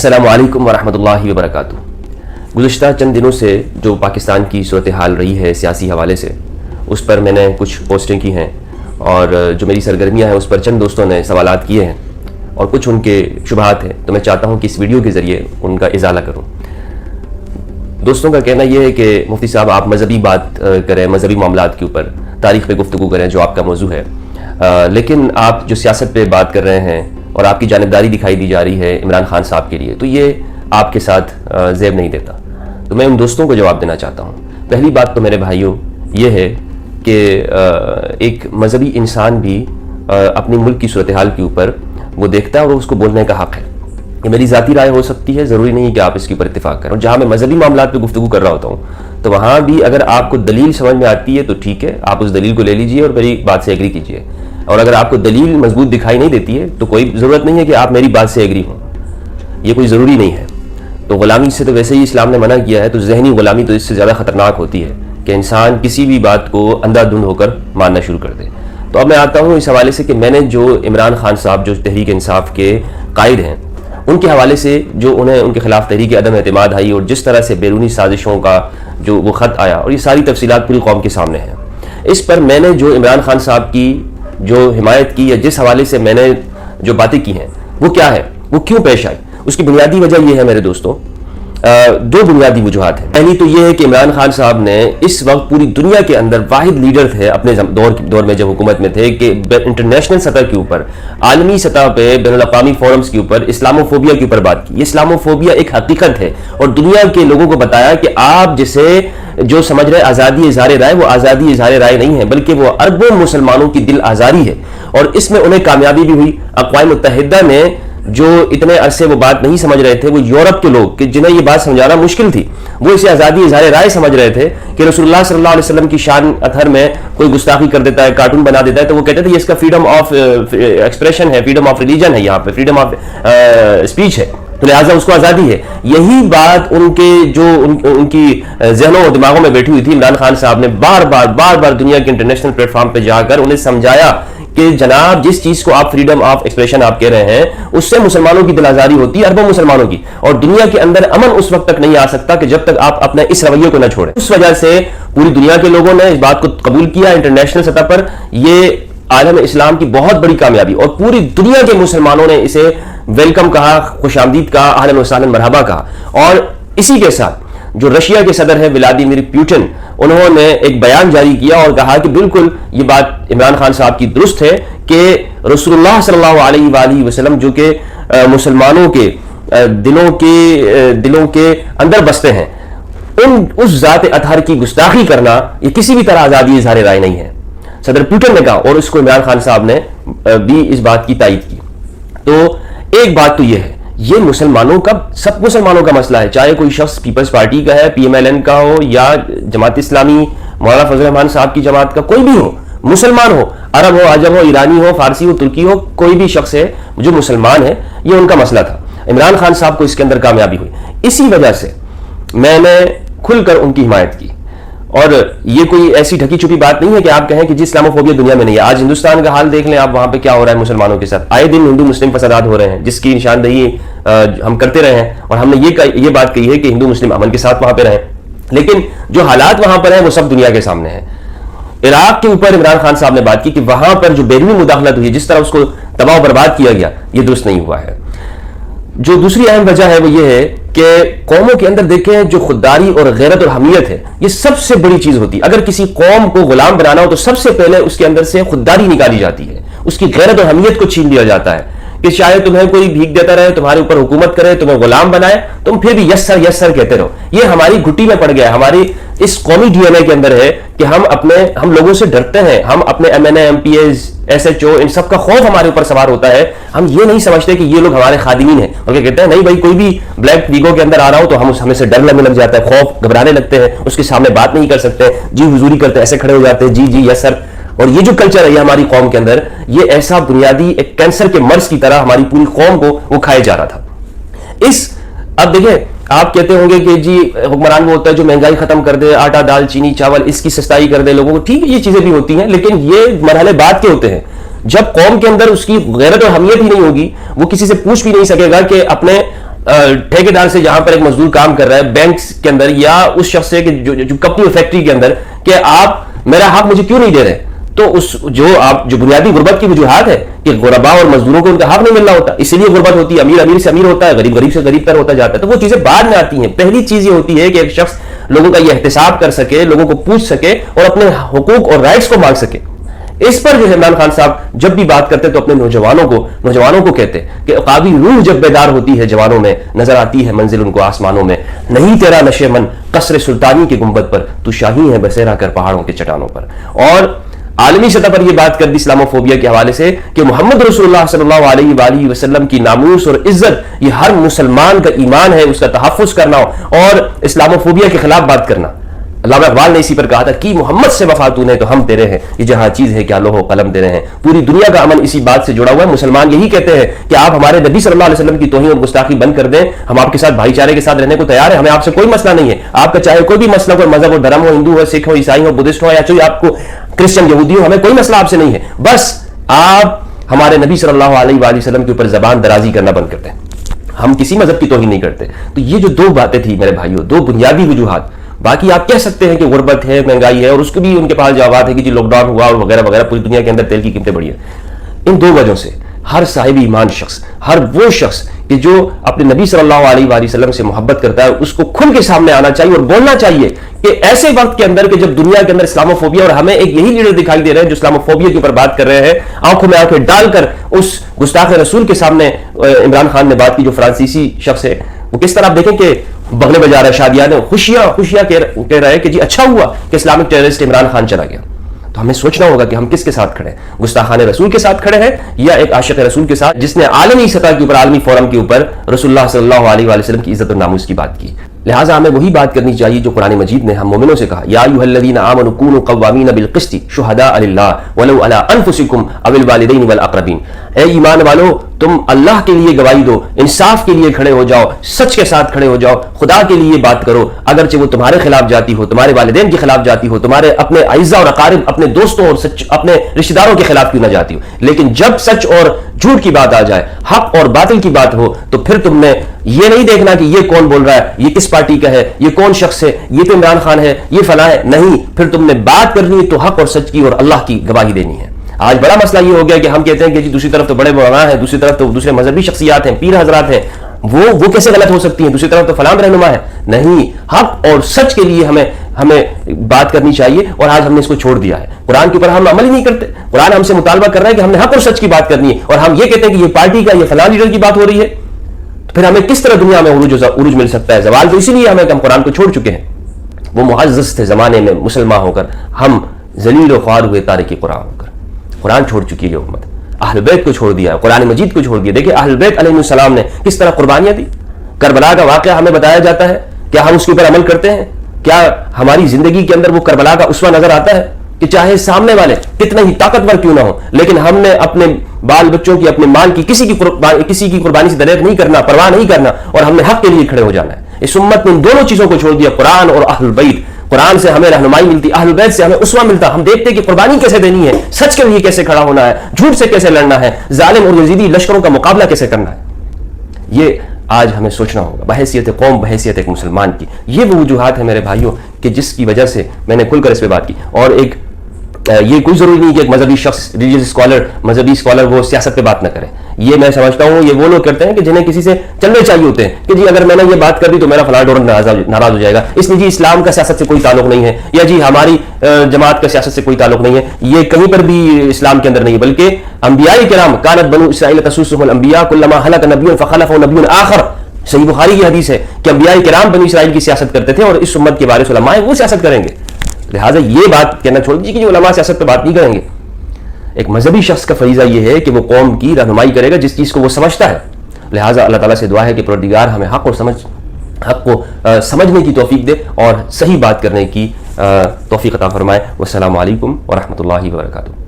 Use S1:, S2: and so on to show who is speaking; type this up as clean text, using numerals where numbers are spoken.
S1: السلام علیکم ورحمۃ اللہ وبرکاتہ۔ گزشتہ چند دنوں سے جو پاکستان کی صورتحال رہی ہے سیاسی حوالے سے، اس پر میں نے کچھ پوسٹیں کی ہیں اور جو میری سرگرمیاں ہیں اس پر چند دوستوں نے سوالات کیے ہیں اور کچھ ان کے شبہات ہیں، تو میں چاہتا ہوں کہ اس ویڈیو کے ذریعے ان کا ازالہ کروں۔ دوستوں کا کہنا یہ ہے کہ مفتی صاحب آپ مذہبی بات کریں، مذہبی معاملات کے اوپر تاریخ پہ گفتگو کریں جو آپ کا موضوع ہے، لیکن آپ جو سیاست پہ بات کر رہے ہیں اور آپ کی جانبداری دکھائی دی جا رہی ہے عمران خان صاحب کے لیے، تو یہ آپ کے ساتھ زیب نہیں دیتا۔ تو میں ان دوستوں کو جواب دینا چاہتا ہوں۔ پہلی بات تو میرے بھائیوں یہ ہے کہ ایک مذہبی انسان بھی اپنی ملک کی صورتحال کے اوپر وہ دیکھتا ہے اور اس کو بولنے کا حق ہے۔ یہ میری ذاتی رائے ہو سکتی ہے، ضروری نہیں ہے کہ آپ اس کے اوپر اتفاق کریں۔ جہاں میں مذہبی معاملات پہ گفتگو کر رہا ہوتا ہوں تو وہاں بھی اگر آپ کو دلیل سمجھ میں آتی ہے تو ٹھیک ہے، آپ اس دلیل کو لے لیجئے اور میری بات سے ایگری کیجئے، اور اگر آپ کو دلیل مضبوط دکھائی نہیں دیتی ہے تو کوئی ضرورت نہیں ہے کہ آپ میری بات سے ایگری ہوں، یہ کوئی ضروری نہیں ہے۔ تو غلامی سے تو ویسے ہی اسلام نے منع کیا ہے، تو ذہنی غلامی تو اس سے زیادہ خطرناک ہوتی ہے کہ انسان کسی بھی بات کو اندھا دھند ہو کر ماننا شروع کر دے۔ تو اب میں آتا ہوں اس حوالے سے کہ میں نے جو عمران خان صاحب جو تحریک انصاف کے قائد ہیں ان کے حوالے سے جو انہیں ان کے خلاف تحریک عدم اعتماد آئی اور جس طرح سے بیرونی سازشوں کا جو وہ خط آیا، اور یہ ساری تفصیلات پوری قوم کے سامنے ہیں، اس پر میں نے جو عمران خان صاحب کی جو حمایت کی یا جس حوالے سے میں نے جو باتیں کی ہیں وہ کیا ہے، وہ کیوں پیش آئی، اس کی بنیادی وجہ یہ ہے میرے دوستوں، دو بنیادی وجوہات ہیں۔ پہلی تو یہ ہے کہ عمران خان صاحب نے اس وقت پوری دنیا کے اندر واحد لیڈر تھے اپنے دور میں جب حکومت میں تھے کہ انٹرنیشنل سطح کے اوپر، عالمی سطح پہ، بین الاقوامی فورمز کے اوپر اسلاموفوبیا کے اوپر بات کی۔ یہ اسلاموفوبیا ایک حقیقت ہے اور دنیا کے لوگوں کو بتایا کہ آپ جسے جو سمجھ رہے آزادی اظہار رائے، وہ آزادی اظہار رائے نہیں ہے بلکہ وہ اربوں مسلمانوں کی دل آزاری ہے، اور اس میں انہیں کامیابی بھی ہوئی۔ اقوام متحدہ نے جو اتنے عرصے وہ بات نہیں سمجھ رہے تھے، وہ یورپ کے لوگ کہ جنہیں یہ بات سمجھانا مشکل تھی، وہ اسے آزادی اظہار رائے سمجھ رہے تھے کہ رسول اللہ صلی اللہ علیہ وسلم کی شان اطہر میں کوئی گستاخی کر دیتا ہے، کارٹون بنا دیتا ہے، تو وہ کہتے تھے یہ اس کا فریڈم آف ایکسپریشن ہے، فریڈم آف ریلیجن ہے، یہاں پہ فریڈم آف اسپیچ ہے، تو لہٰذا اس کو آزادی ہے۔ یہی بات ان کے جو ان کی ذہنوں اور دماغوں میں بیٹھی ہوئی تھی، عمران خان صاحب نے بار بار دنیا کے انٹرنیشنل پلیٹ فارم پہ جا کر انہیں سمجھایا کہ جناب جس چیز کو آپ فریڈم آف ایکسپریشن آپ کہہ رہے ہیں اس سے مسلمانوں کی دل آزاری ہوتی ہے، اربوں مسلمانوں کی، اور دنیا کے اندر امن اس وقت تک نہیں آ سکتا کہ جب تک آپ اپنے اس رویے کو نہ چھوڑیں۔ اس وجہ سے پوری دنیا کے لوگوں نے اس بات کو قبول کیا انٹرنیشنل سطح پر، یہ عالم اسلام کی بہت بڑی کامیابی، اور پوری دنیا کے مسلمانوں نے اسے ویلکم کہا، خوش آمدید کہا، اہلا وسہلا مرحبا کہا۔ اور اسی کے ساتھ جو رشیا کے صدر ہیں ولادیمیر پوٹن، انہوں نے ایک بیان جاری کیا اور کہا کہ بالکل یہ بات عمران خان صاحب کی درست ہے کہ رسول اللہ صلی اللہ علیہ وآلہ وسلم جو کہ مسلمانوں کے دلوں کے اندر بستے ہیں، اس ذات اطہر کی گستاخی کرنا یہ کسی بھی طرح آزادی اظہار رائے نہیں ہے، صدر پوٹن نے کہا، اور اس کو عمران خان صاحب نے بھی اس بات کی تائید کی۔ تو ایک بات تو یہ ہے، یہ مسلمانوں کا، سب مسلمانوں کا مسئلہ ہے، چاہے کوئی شخص پیپلز پارٹی کا ہے، پی ایم ایل این کا ہو، یا جماعت اسلامی مولانا فضل الرحمان صاحب کی جماعت کا، کوئی بھی ہو، مسلمان ہو، عرب ہو، عجم ہو، ایرانی ہو، فارسی ہو، ترکی ہو، کوئی بھی شخص ہے جو مسلمان ہے، یہ ان کا مسئلہ تھا۔ عمران خان صاحب کو اس کے اندر کامیابی ہوئی، اسی وجہ سے میں نے کھل کر ان کی حمایت کی، اور یہ کوئی ایسی ڈھکی چھپی بات نہیں ہے کہ آپ کہیں کہ جی اسلاموفوبیا دنیا میں نہیں ہے۔ آج ہندوستان کا حال دیکھ لیں آپ، وہاں پہ کیا ہو رہا ہے مسلمانوں کے ساتھ، آئے دن ہندو مسلم فسادات ہو رہے ہیں، جس کی نشاندہی ہم کرتے رہے ہیں، اور ہم نے یہ بات کہی ہے کہ ہندو مسلم امن کے ساتھ وہاں پہ رہیں، لیکن جو حالات وہاں پر ہیں وہ سب دنیا کے سامنے ہیں۔ عراق کے اوپر عمران خان صاحب نے بات کی کہ وہاں پر جو بیرونی مداخلت ہوئی، جس طرح اس کو تباہ و برباد کیا گیا، یہ درست نہیں ہوا ہے۔ جو دوسری اہم وجہ ہے وہ یہ ہے کہ قوموں کے اندر دیکھیں جو خودداری اور غیرت اور حمیت ہے، یہ سب سے بڑی چیز ہوتی ہے۔ اگر کسی قوم کو غلام بنانا ہو تو سب سے پہلے اس کے اندر سے خودداری نکالی جاتی ہے، اس کی غیرت اور حمیت کو چھین لیا جاتا ہے کہ شاید تمہیں کوئی بھیک دیتا رہے، تمہارے اوپر حکومت کرے، تمہیں غلام بنائے، تم پھر بھی یس سر کہتے رہو۔ یہ ہماری گھٹی میں پڑ گیا ہے، ہماری اس قومی ڈی این اے کے اندر ہے کہ ہم لوگوں سے ڈرتے ہیں، ہم اپنے M N A, M P As, S H O, ان سب کا خوف ہمارے اوپر سوار ہوتا ہے۔ ہم یہ نہیں سمجھتے کہ یہ لوگ ہمارے خادمین ہیں، اور کیا کہتے ہیں نہیں بھائی کوئی بھی بلیک ویگو کے اندر آ رہا ہو تو ہمیں سے ڈر لگنے لگ جاتا ہے، خوف، گھبرانے لگتے ہیں، اس کے سامنے بات نہیں کر سکتے، جی حضوری کرتے ایسے کھڑے ہو جاتے ہیں، جی یس سر۔ اور یہ جو کلچر ہے یہ ہماری قوم کے اندر، یہ ایسا بنیادی ایک کینسر کے مرض کی طرح ہماری پوری قوم کو وہ کھائے جا رہا تھا۔ اب دیکھیں آپ کہتے ہوں گے کہ جی حکمران وہ ہوتا ہے جو مہنگائی ختم کر دے، آٹا دال چینی چاول اس کی سستائی کر دے لوگوں کو، ٹھیک ہے یہ چیزیں بھی ہوتی ہیں، لیکن یہ مرحلے بعد کے ہوتے ہیں۔ جب قوم کے اندر اس کی غیرت اور حمیت ہی نہیں ہوگی، وہ کسی سے پوچھ بھی نہیں سکے گا کہ اپنے ٹھیکیدار سے جہاں پر ایک مزدور کام کر رہا ہے بینک کے اندر یا اس شخص سے کہ جو کمپنی اور فیکٹری کے اندر کہ آپ میرا حق مجھے کیوں نہیں دے رہے، تو اس جو بنیادی غربت کی وجوہات ہے کہ غربا اور مزدوروں کو ان کا حق نہیں مل رہا ہوتا، اسی لیے غربت ہوتی ہے، امیر سے امیر ہوتا ہے، غریب غریب سے غریب تر ہوتا جاتا ہے، تو وہ چیزیں بعد میں آتی ہیں۔ پہلی چیز یہ ہوتی ہے کہ ایک شخص لوگوں کا یہ احتساب کر سکے، لوگوں کو پوچھ سکے اور اپنے حقوق اور رائٹس کو مانگ سکے۔ اس پر جو ہے عمران خان صاحب جب بھی بات کرتے تو اپنے نوجوانوں کو کہتے کہ عقابی روح جب بیدار ہوتی ہے جوانوں میں، نظر آتی ہے منزل ان کو آسمانوں میں، نہیں تیرا نشے من قصر سلطانی کے گنبد پر، تو شاہی ہے بسیرا کر پہاڑوں کے چٹانوں پر۔ اور عالمی سطح پر یہ بات کر دی اسلاموفوبیا کے حوالے سے کہ محمد رسول اللہ صلی اللہ علیہ وآلہ وسلم کی ناموس اور عزت یہ ہر مسلمان کا ایمان ہے، اس کا تحفظ کرنا اور اسلاموفوبیا کے خلاف بات کرنا۔ علامہ اقبال نے اسی پر کہا تھا کہ محمد سے وفا تو نے تو ہم تیرے ہیں، یہ جہاں چیز ہے کیا لوح و قلم تیرے ہیں۔ پوری دنیا کا امن اسی بات سے جڑا ہوا ہے۔ مسلمان یہی کہتے ہیں کہ آپ ہمارے نبی صلی اللہ علیہ وسلم کی توہین اور گستاخی بند کر دیں، ہم آپ کے ساتھ بھائی چارے کے ساتھ رہنے کو تیار ہیں، ہمیں آپ سے کوئی مسئلہ نہیں ہے۔ آپ کا چاہے کوئی بھی مسئلہ ہو، مذہب ہو، دھرم ہو، ہندو ہو، سکھ ہو، عیسائی ہو، بدھسٹ ہو یا چاہے آپ کو کرسچن یہودی ہو، ہمیں کوئی مسئلہ آپ سے نہیں ہے، بس آپ ہمارے نبی صلی اللہ علیہ وآلہ وسلم کے اوپر زبان درازی کرنا بند کرتے ہیں، ہم کسی مذہب کی توہین نہیں کرتے۔ تو یہ جو دو باتیں تھی میرے بھائیوں، دو بنیادی وجوہات۔ باقی آپ کہہ سکتے ہیں کہ غربت ہے، مہنگائی ہے، اور اس کے بھی ان کے پاس جوابات ہے کہ جی لاک ڈاؤن ہوا اور وغیرہ وغیرہ، پوری دنیا کے اندر تیل کی قیمتیں بڑھی ہیں۔ ان دو وجہوں سے ہر صاحب ایمان شخص، ہر وہ شخص کہ جو اپنے نبی صلی اللہ علیہ وآلہ وسلم سے محبت کرتا ہے، اس کو کھل کے سامنے آنا چاہیے اور بولنا چاہیے کہ ایسے وقت کے اندر کہ جب دنیا کے اندر اسلاموفوبیا، اور ہمیں ایک یہی لیڈر دکھائی دے رہے ہیں جو اسلاموفوبیا کے اوپر بات کر رہے ہیں، آنکھوں میں آنکھیں ڈال کر اس گستاخ رسول کے سامنے عمران خان نے بات کی جو فرانسیسی شخص ہے، وہ کس طرح آپ دیکھیں کہ بغلے بجا رہا ہے، شادیاں خوشیاں کہہ رہا ہے کہ جی اچھا ہوا کہ اسلامک ٹیررسٹ عمران خان چلا گیا۔ تو ہمیں سوچنا ہوگا کہ ہم کس کے ساتھ کھڑے ہیں، گستاخان رسول کے ساتھ کھڑے ہیں یا ایک عاشق رسول کے ساتھ جس نے عالمی سطح کے اوپر، عالمی فورم کے اوپر رسول اللہ صلی اللہ علیہ وآلہ وسلم کی عزت اور ناموس کی بات کی۔ لہٰذا ہمیں وہی بات کرنی چاہیے جو قرآن مجید نے ہم مومنوں سے کہا، یا ایھا الذین آمنوا کونوا قوامین بالقسط شہداء للہ ولو علی انفسکم او الوالدین والاقربین۔ اے ایمان والو، تم اللہ کے لیے گواہی دو، انصاف کے لیے کھڑے ہو جاؤ، سچ کے ساتھ کھڑے ہو جاؤ، خدا کے لیے بات کرو، اگرچہ وہ تمہارے خلاف جاتی ہو، تمہارے والدین کے خلاف جاتی ہو، تمہارے اپنے اعزاء اور اقارب، اپنے دوستوں اور اپنے رشتہ داروں کے خلاف کیوں نہ جاتی ہو، لیکن جب سچ اور جھوٹ کی بات آ جائے، حق اور باطل کی بات ہو، تو پھر تم نے یہ نہیں دیکھنا کہ یہ کون بول رہا ہے، یہ کس پارٹی کا ہے، یہ کون شخص ہے، یہ تو عمران خان ہے، یہ فلاں ہے، نہیں، پھر تم نے بات کرنی ہے تو حق اور سچ کی اور اللہ کی گواہی دینی ہے۔ آج بڑا مسئلہ یہ ہو گیا کہ ہم کہتے ہیں کہ جی دوسری طرف تو بڑے مولانا ہیں، دوسری طرف تو دوسرے مذہبی شخصیات ہیں، پیر حضرات ہیں، وہ کیسے غلط ہو سکتی ہیں، دوسری طرف تو فلاں رہنما ہے۔ نہیں، حق اور سچ کے لیے ہمیں بات کرنی چاہیے، اور آج ہم نے اس کو چھوڑ دیا ہے۔ قرآن کے اوپر ہم عمل ہی نہیں کرتے۔ قرآن ہم سے مطالبہ کر رہا ہے کہ ہم نے حق اور سچ کی بات کرنی ہے، اور ہم یہ کہتے ہیں کہ یہ پارٹی کا، یہ فلاں لیڈر کی بات ہو رہی ہے، تو پھر ہمیں کس طرح دنیا میں عروج مل سکتا ہے؟ زوال تو اسی لیے ہم قرآن کو چھوڑ چکے ہیں۔ وہ معزز تھے زمانے میں مسلمان ہو کر، ہم ذلیل و خوار ہوئے تارک قرآن ہو کر۔ قرآن چھوڑ چکی ہے یہ امت، اہل بیت کو چھوڑ دیا، قرآن مجید کو چھوڑ دیا۔ دیکھیں اہل بیت علیہ السلام نے کس طرح قربانیاں دی۔ کربلا کا واقعہ ہمیں بتایا جاتا ہے، کیا ہم اس کے اوپر عمل کرتے ہیں؟ کیا ہماری زندگی کے اندر وہ کربلا کا اسوہ نظر آتا ہے کہ چاہے سامنے والے کتنے ہی طاقتور کیوں نہ ہو، لیکن ہم نے اپنے بال بچوں کی، اپنے مال کی کسی کی قربانی سے دریغ نہیں کرنا، پرواہ نہیں کرنا، اور ہم نے حق کے لیے کھڑے ہو جانا ہے۔ اس امت نے ان دونوں چیزوں کو چھوڑ دیا، قرآن اور اہل بیت۔ قرآن سے ہمیں رہنمائی ملتی، اہل بیت سے ہمیں اسوہ ملتا، ہم دیکھتے کہ قربانی کیسے دینی ہے، سچ کے لیے کیسے کھڑا ہونا ہے، جھوٹ سے کیسے لڑنا ہے، ظالم اور یزیدی لشکروں کا مقابلہ کیسے کرنا ہے۔ یہ آج ہمیں سوچنا ہوگا بحیثیت قوم، بحیثیت ایک مسلمان کی۔ یہ وہ وجوہات ہیں میرے بھائیوں کہ جس کی وجہ سے میں نے کھل کر اس پہ بات کی۔ اور یہ کوئی ضروری نہیں کہ ایک مذہبی شخص، مذہبی اسکالر وہ سیاست پہ بات نہ کرے۔ یہ میں سمجھتا ہوں یہ وہ لوگ کرتے ہیں کہ جنہیں کسی سے چلنے چاہیے ہوتے ہیں کہ جی اگر میں نے یہ بات کر دی تو میرا فلاں ڈور ناراض ہو جائے گا، اس لیے جی اسلام کا سیاست سے کوئی تعلق نہیں ہے، یا جی ہماری جماعت کا سیاست سے کوئی تعلق نہیں ہے۔ یہ کہیں پر بھی اسلام کے اندر نہیں ہے، بلکہ انبیاء کرام کانت بنو اسرائیل تسوسهم الانبیاء کلما ہلک نبی فخلف نبی آخر۔ صحیح بخاری کی حدیث ہے کہ انبیاء کرام بنی اسرائیل کی سیاست کرتے تھے، اور اس امت کے وارث علماء وہ سیاست کریں گے۔ لہٰذا یہ بات کہنا چھوڑ دیجیے کہ علماء سیاست پہ بات نہیں کریں گے۔ ایک مذہبی شخص کا فریضہ یہ ہے کہ وہ قوم کی رہنمائی کرے گا جس چیز کو وہ سمجھتا ہے۔ لہٰذا اللہ تعالیٰ سے دعا ہے کہ پروردگار ہمیں حق کو سمجھنے کی توفیق دے اور صحیح بات کرنے کی توفیق عطا فرمائے۔ والسلام علیکم ورحمۃ اللہ وبرکاتہ۔